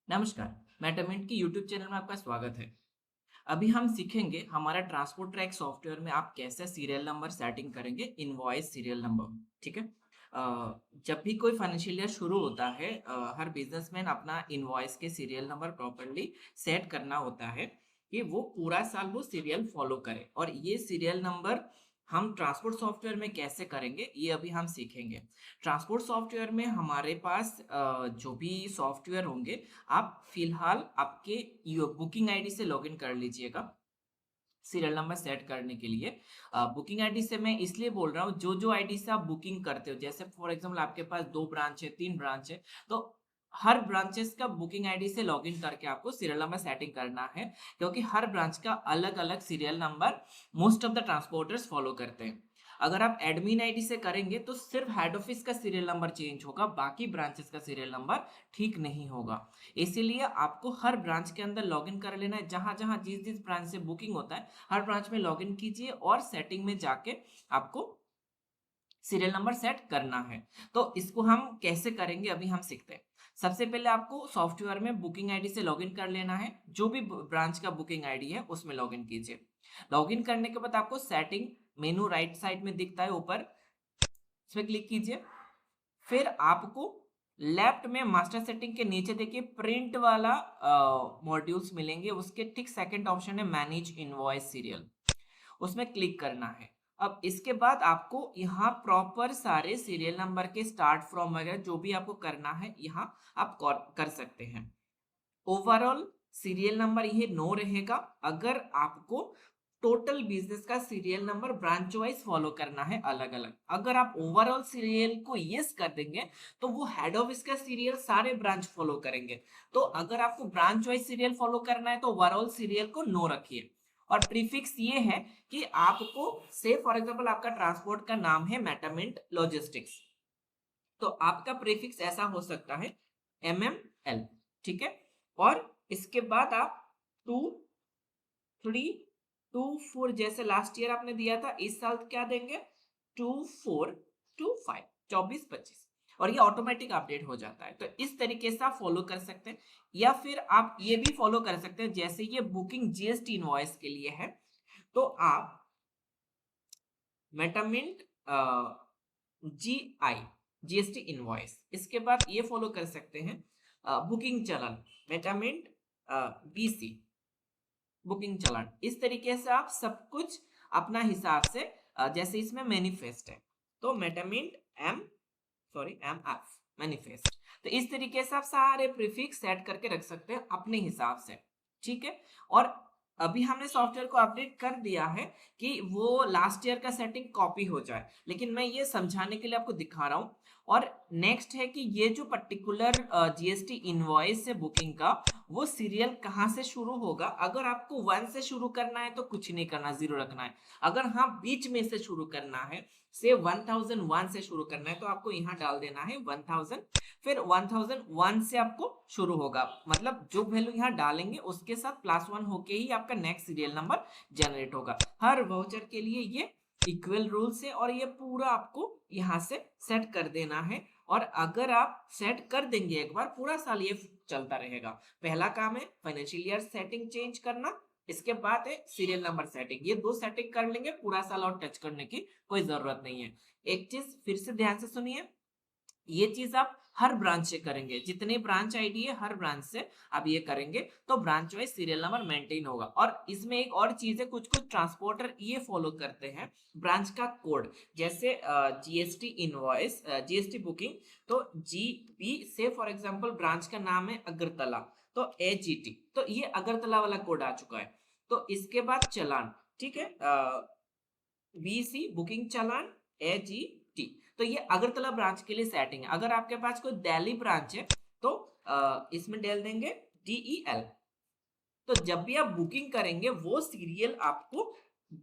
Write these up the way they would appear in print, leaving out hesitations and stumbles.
नमस्कार। मेटामिंट की YouTube channel में आपका स्वागत है। अभी हम सीखेंगे हमारा ट्रांसपोर्ट ट्रैक सॉफ्टवेयर में आप कैसे सीरियल नंबर सेटिंग करेंगे, इनवॉइस सीरियल नंबर। ठीक है। जब भी कोई फाइनेंशियल ईयर शुरू होता है, हर बिजनेसमैन अपना इनवॉइस के सीरियल नंबर प्रॉपरली सेट करना होता है कि वो पूरा साल वो सीरियल फॉलो करे। और ये सीरियल नंबर हम ट्रांसपोर्ट सॉफ्टवेयर में कैसे करेंगे ये अभी हम सीखेंगे। ट्रांसपोर्ट सॉफ्टवेयर में हमारे पास जो भी सॉफ्टवेयर होंगे, आप फिलहाल आपके बुकिंग आईडी से लॉगिन कर लीजिएगा सीरियल नंबर सेट करने के लिए। बुकिंग आईडी से मैं इसलिए बोल रहा हूँ, जो जो आईडी से आप बुकिंग करते हो, जैसे फॉर एग्जांपल आपके पास 2 ब्रांच है, 3 ब्रांच है, तो हर ब्रांचेस का बुकिंग आईडी से लॉगिन करके आपको सीरियल नंबर सेटिंग करना है, क्योंकि हर ब्रांच का अलग अलग serial number most of the transporters follow करते हैं। अगर आप एडमिन आईडी से करेंगे तो सिर्फ हेड ऑफिस का सीरियल नंबर चेंज होगा, बाकी ब्रांचेस का सीरियल नंबर ठीक नहीं होगा। इसीलिए आपको हर ब्रांच के अंदर लॉगिन कर लेना है। जहां जहां जिस जिस ब्रांच से बुकिंग होता है, हर ब्रांच में लॉगिन कीजिए और सेटिंग में जाके आपको सीरियल नंबर सेट करना है। तो इसको हम कैसे करेंगे अभी हम सीखते हैं। सबसे पहले आपको सॉफ्टवेयर में बुकिंग आईडी से लॉगिन कर लेना है। जो भी ब्रांच का बुकिंग आईडी है उसमें लॉगिन कीजिए। लॉगिन करने के बाद आपको सेटिंग मेनू राइट साइड में दिखता है ऊपर, इसमें क्लिक कीजिए। फिर आपको लेफ्ट में मास्टर सेटिंग के नीचे देखिए प्रिंट वाला मॉड्यूल्स मिलेंगे, उसके ठीक सेकंड ऑप्शन है मैनेज इनवॉइस सीरियल, उसमें क्लिक करना है। अब इसके बाद आपको यहाँ प्रॉपर सारे सीरियल नंबर के स्टार्ट फ्रॉम वगैरह जो भी आपको करना है यहाँ आप कर सकते हैं। ओवरऑल सीरियल नंबर ये 9 रहेगा। अगर आपको टोटल बिजनेस का serial number branch wise follow करना है अलग अलग, अगर आप ओवरऑल सीरियल को यस कर देंगे तो वो हेड ऑफिस का सीरियल सारे ब्रांच फॉलो करेंगे। तो अगर आपको ब्रांच वाइज सीरियल फॉलो करना है तो ओवरऑल सीरियल को नो रखिए। और प्रीफिक्स ये है कि आपको से फॉर एग्जांपल आपका ट्रांसपोर्ट का नाम है मेटामिंट लॉजिस्टिक्स, तो आपका प्रीफिक्स ऐसा हो सकता है MML। ठीक है। और इसके बाद आप 2 3 2 4 जैसे लास्ट ईयर आपने दिया था, इस साल क्या देंगे 2425, 2425। और ये ऑटोमेटिक अपडेट हो जाता है। तो इस तरीके से आप फॉलो कर सकते हैं, या फिर आप ये भी फॉलो कर सकते हैं, जैसे ये बुकिंग जीएसटी इनवॉइस के लिए है तो आप मेटामिंट जी आई जीएसटी इनवॉइस, इसके बाद ये फॉलो कर सकते हैं बुकिंग चलन मेटामिंट बीसी बुकिंग चलन। इस तरीके से आप सब कुछ अपना हिसाब से जैसे इसमें मैनिफेस्ट है तो मेटामिंट M sorry M F manifest, तो इस तरीके से आप सारे प्रीफिक्स सेट करके रख सकते हैं अपने हिसाब से। ठीक है। और अभी हमने सॉफ्टवेयर को अपडेट कर दिया है कि वो लास्ट ईयर का सेटिंग कॉपी हो जाए, लेकिन मैं ये समझाने के लिए आपको दिखा रहा हूँ। और नेक्स्ट है कि ये जो पर्टिकुलर जीएसटी इनवॉइस है बुकिंग का, वो सीरियल कहाँ से शुरू होगा। अगर आपको 1 से शुरू करना है तो कुछ नहीं करना, 0 रखना है। अगर हाँ बीच में से शुरू करना है, से 1001 से शुरू करना है, तो आपको यहाँ डाल देना है 1000। फिर 1001 से आपको शुरू होगा, मतलब जो वैल्यू यहाँ डालेंगे उसके साथ +1 होके ही आपका नेक्स्ट सीरियल नंबर जनरेट होगा। हर वाउचर के लिए ये इक्वल रूल्स है और ये पूरा आपको यहाँ से सेट कर देना है। और अगर आप सेट कर देंगे एक बार, पूरा साल ये चलता रहेगा। पहला काम है फाइनेंशियल ईयर सेटिंग चेंज करना, इसके बाद है सीरियल नंबर सेटिंग। ये 2 सेटिंग कर लेंगे, पूरा साल और टच करने की कोई जरूरत नहीं है। एक चीज फिर से ध्यान से सुनिए, ये चीज आप हर ब्रांच से करेंगे, जितने ब्रांच आईडी है हर ब्रांच से आप ये करेंगे तो branch wise serial number maintain होगा। और इसमें एक और चीज है, कुछ कुछ ट्रांसपोर्टर ये फॉलो करते हैं ब्रांच का कोड, जैसे जीएसटी इनवॉइस जीएसटी बुकिंग, तो जीबी से फॉर एग्जांपल ब्रांच का नाम है अगरतला, तो एजीटी, तो ये अगरतला वाला कोड आ चुका है। तो इसके बाद चलान, ठीक है, बीसी बुकिंग चालान एजीटी, तो ये अगरतला ब्रांच के लिए सेटिंग है। अगर आपके पास कोई दिल्ली ब्रांच है तो इसमें डाल देंगे डीईएल। तो जब भी आप बुकिंग करेंगे वो सीरियल आपको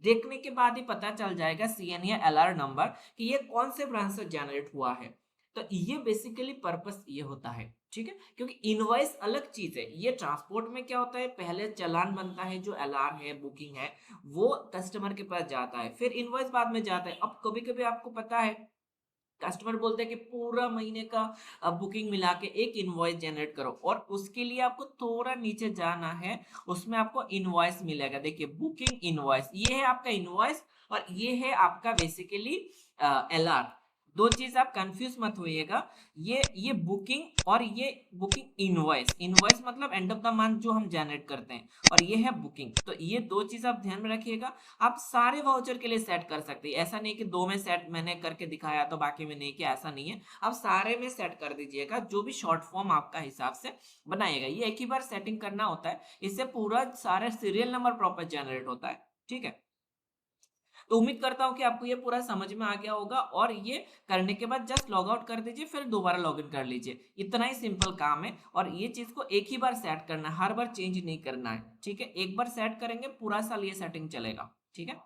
देखने के बाद ही पता चल जाएगा, सीएन या एलआर नंबर, कि ये कौन से ब्रांच से जनरेट हुआ है। तो ये बेसिकली पर्पस ये होता है। ठीक है। क्योंकि इनवॉइस अलग चीज है, ये ट्रांसपोर्ट में क्या होता है, पहले चालान बनता है जो एलआर है बुकिंग है, वो कस्टमर के पास जाता है, फिर इनवॉइस बाद में जाता है। अब कभी कभी आपको पता है कस्टमर बोलते हैं कि पूरा महीने का बुकिंग मिला के एक इनवॉइस जनरेट करो, और उसके लिए आपको थोड़ा नीचे जाना है, उसमें आपको इनवॉइस मिलेगा। देखिए बुकिंग इनवॉइस, ये है आपका इनवॉइस और ये है आपका बेसिकली एलआर। दो चीज आप कंफ्यूज मत होइएगा, ये बुकिंग और ये बुकिंग इनवॉइस, इनवॉइस मतलब एंड ऑफ द मंथ जो हम जनरेट करते हैं, और ये है बुकिंग। तो ये दो चीज आप ध्यान में रखिएगा। आप सारे वाउचर के लिए सेट कर सकते हैं, ऐसा नहीं कि दो में सेट मैंने करके दिखाया तो बाकी में नहीं किया, ऐसा नहीं है। आप सारे में सेट कर दीजिएगा, जो भी शॉर्ट फॉर्म आपका हिसाब से बनाइएगा। ये एक ही बार सेटिंग करना होता है, इससे पूरा सारे सीरियल नंबर प्रॉपर जनरेट होता है, ठीक है। तो उम्मीद करता हूं कि आपको ये पूरा समझ में आ गया होगा, और ये करने के बाद जस्ट लॉग आउट कर दीजिए, फिर दोबारा लॉग इन कर लीजिए। इतना ही सिंपल काम है, और ये चीज को एक ही बार सेट करना है, हर बार चेंज नहीं करना है, ठीक है। एक बार सेट करेंगे पूरा साल ये सेटिंग चलेगा, ठीक है।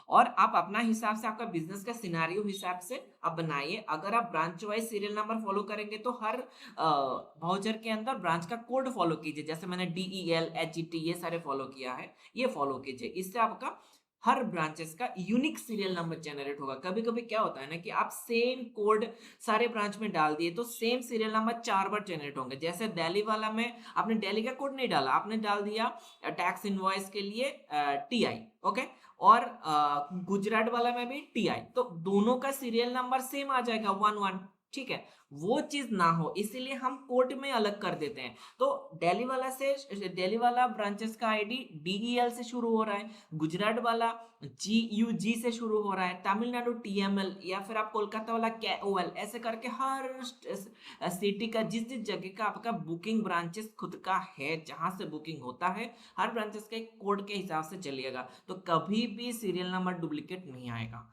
और आप अपना हिसाब से, आपका बिजनेस का सिनेरियो हिसाब से आप बनाइए। अगर आप branch wise serial number follow करेंगे तो हर वाउचर के अंदर ब्रांच का कोड फॉलो कीजिए, जैसे मैंने DEL HET ये सारे फॉलो किया है, ये फॉलो कीजिए। इससे आपका हर ब्रांचेस का यूनिक सीरियल नंबर जनरेट होगा। कभी कभी क्या होता है ना कि आप सेम कोड सारे ब्रांच में डाल दिए तो सेम सीरियल नंबर 4 बार जनरेट होंगे। जैसे दिल्ली वाला में आपने दिल्ली का कोड नहीं डाला, आपने डाल दिया टैक्स इनवॉइस के लिए TI, ओके, और गुजरात वाला में भी TI, तो दोनों का सीरियल नंबर सेम आ जाएगा 11, ठीक है। वो चीज ना हो इसीलिए हम कोड में अलग कर देते हैं। तो दिल्ली वाला ब्रांचेस का आईडी DEL से शुरू हो रहा है, गुजरात वाला GUG से शुरू हो रहा है, तमिलनाडु TML, या फिर आप कोलकाता वाला KOL, ऐसे करके हर सिटी का जिस जिस जगह का आपका बुकिंग ब्रांचेस खुद का है, जहां से बुकिंग होता है, हर ब्रांचेस के कोड के हिसाब से चलिएगा, तो कभी भी सीरियल नंबर डुप्लीकेट नहीं आएगा।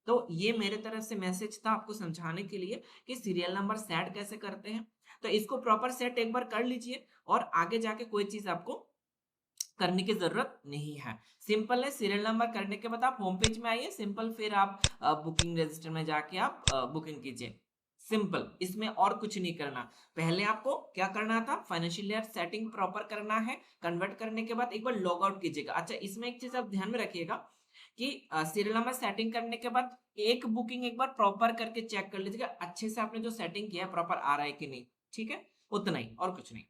तो ये मेरे तरफ से मैसेज था आपको समझाने के लिए कि सीरियल नंबर सेट कैसे करते हैं। तो इसको प्रॉपर सेट एक बार कर लीजिए, और आगे जाके कोई चीज आपको करने की जरूरत नहीं है। सिंपल है, सीरियल नंबर करने के बाद आप होम पेज में आइए, सिंपल, फिर आप बुकिंग रजिस्टर में जाके आप बुकिंग कीजिए। सिंपल, इसमें और कुछ नहीं करना। पहले आपको क्या करना था, फाइनेंशियल ईयर सेटिंग प्रॉपर करना है, कन्वर्ट करने के बाद एक बार लॉग आउट कीजिएगा। अच्छा, इसमें एक चीज आप ध्यान में रखिएगा कि सीरियल नंबर सेटिंग करने के बाद एक बुकिंग एक बार प्रॉपर करके चेक कर लीजिएगा, अच्छे से आपने जो सेटिंग किया है प्रॉपर आ रहा है कि नहीं, ठीक है। उतना ही, और कुछ नहीं।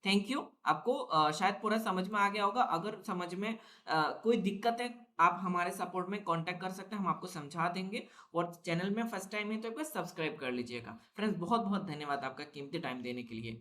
Thank you. आपको शायद पूरा समझ में आ गया होगा। अगर समझ में कोई दिक्कत है, आप हमारे सपोर्ट में कांटेक्ट कर सकते हैं, हम आपको समझा देंगे। और चैनल में फर्स्ट टाइम है तो एक बार सब्सक्राइब कर लीजिएगा। फ्रेंड्स, बहुत बहुत धन्यवाद आपका कीमती टाइम देने के लिए।